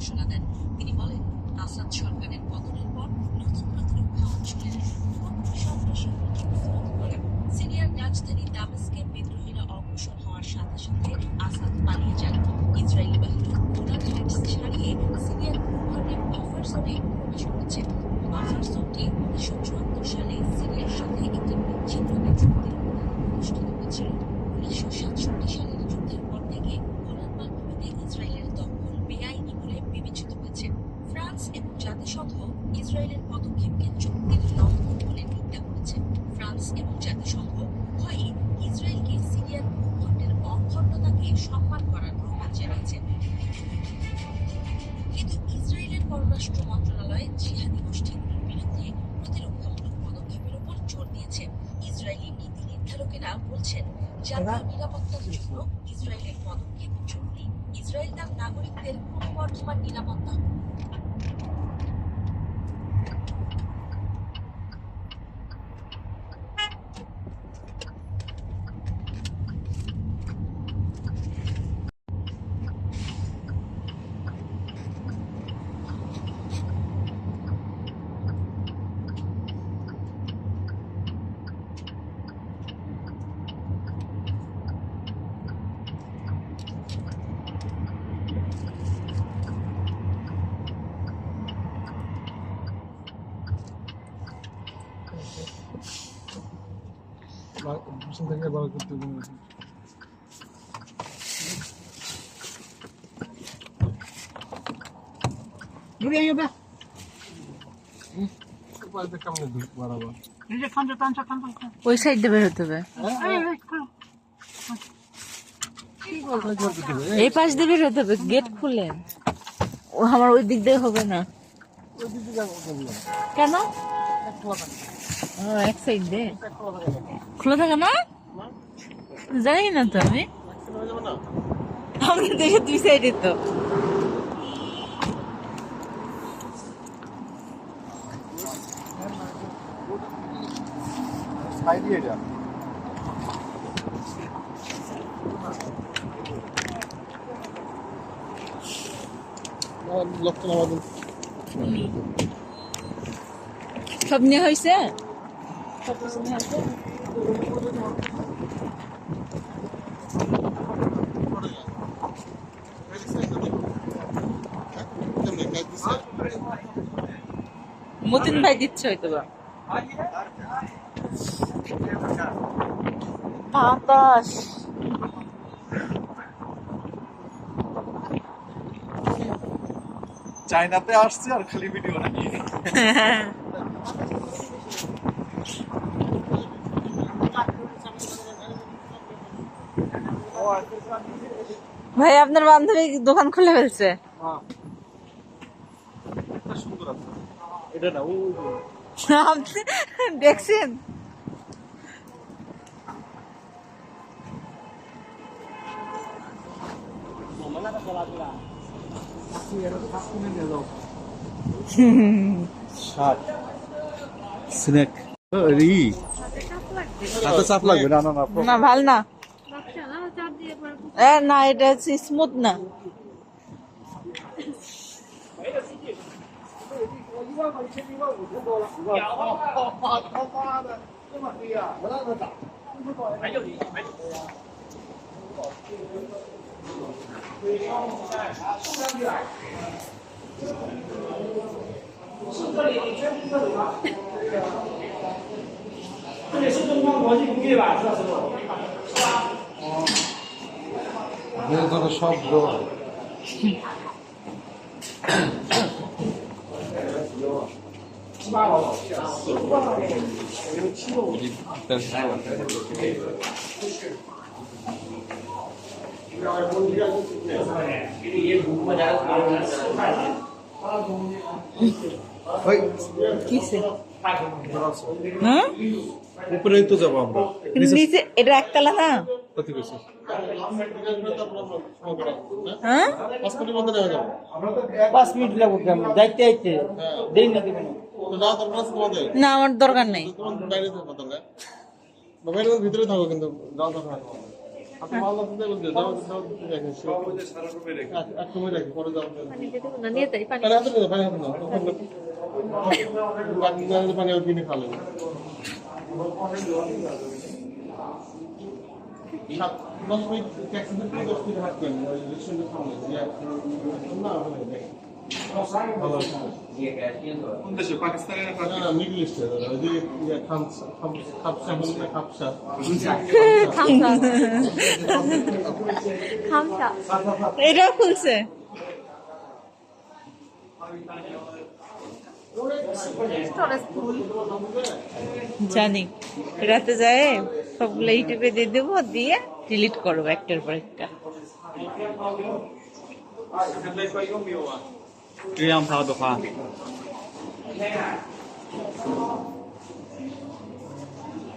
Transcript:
ঘোষণা দেন। তিনি বলেন, আসাদ সরকারের পতনের পর নতুন প্রতিরক্ষা অঞ্চলের সন্ত্রাসী হুমকি প্রতিরোধ করে। সিরিয়ার রাজধানী দামেস্কে বিদ্রোহীরা অগ্রসর হওয়ার সাথে সাথে আসাদ পালিয়ে যান। ইসরায়েলি বাহিনী গোলান হাইটস ছাড়িয়ে সিরিয়ার ভূখণ্ডের বাফার জোনে প্রবেশ করেছে। বাফার জোনটি 1974 সালে সিরিয়ার সাথে একটি বিচ্ছিন্ন চুক্তির অনুষ্ঠিত হয়েছিল। 1967 সালের যুদ্ধের পর থেকে গোলান মালভূমিতে ইসরায়েলের দখল বেআইনি বলে বিবেচিত হয়েছে। ফ্রান্স এবং জাতিসংঘ ইসরায়েলের পদক্ষেপকে চুক্তির লঙ্ঘন বলে নিন্দা করেছে। ফ্রান্স এবং জাতিসংঘ উভয়ই ইসরায়েলকে সিরিয়ার ভূখণ্ডের অখণ্ডতাকে সম্মান করার আহ্বান জানিয়েছে। কিন্তু ইসরায়েলের পররাষ্ট্র মন্ত্রণালয় জিহাদি গোষ্ঠীগুলোর বিরুদ্ধে প্রতিরক্ষামূলক পদক্ষেপের উপর জোর দিয়েছে। ইসরায়েলি নীতি নির্ধারকেরা বলছেন, জাতীয় নিরাপত্তার জন্য ইসরায়েলের পদক্ষেপ জরুরি। ইসরায়েল তার নাগরিকদের ক্রমবর্ধমান নিরাপত্তা ওই সাইড দিয়ে বের হতে হবে, এই পাশ দিয়ে বের হতে হবে। গেট খুলেন, ও আমার ওই দিক দিয়ে হবে না কেন? এক সাইড দিয়ে খোলা থাকে না, জানি না তো। আমি দেখে দুই সাইডে তো সব নিয়ে হয়েছে, সব কিছু নিয়ে হয়েছে। মতিন ভাই দিচ্ছে হয়তো বা বাতাস। চায়নাতে আসছে আর খালি ভিডিও নাকি। ভাই আপনার বান্ধবী দোকান খুলে ফেলছে। এটা না, আপনি দেখছেন? স্ন্যাক হাতে চাপ লাগবে না? না না না ভাল না, না এটা স্মুথ না। সব উপরেই তো যাবো আমরা, নিচে এটা একতলা না? কত কিছু হ্যাঁ 5 মিনিট লাগবে, যাইতে যাইতে দেরি না দিবেন না, আমার দরকার নেই। ভিতরে থাকো, কিন্তু আপনি ভালো লাগছে বলতে দাও দাও দেখেন সব এক সময় রাখি পরে দাও পানি দিতে হবে না, নিয়ে যাই পানি। পানি হাতে নিয়ে পানি হাতে নাও পানি না পানি আর কিনে খালে 10 মিনিট ট্যাক্সি 10 মিনিট হাত করেন ওই রেস্টুরেন্টের সামনে না কোন দেশে পাকিস্তানে না না না মিডল ইস্টে ওই যে খামসা বলতে খামসা খামসা। খামসা। এটাও খুলছে। জানি রাতে যায় সবগুলো ইউটিউবে দিয়ে দেবো, দিয়ে ডিলিট করবো একটার পর একটা।这样他的话。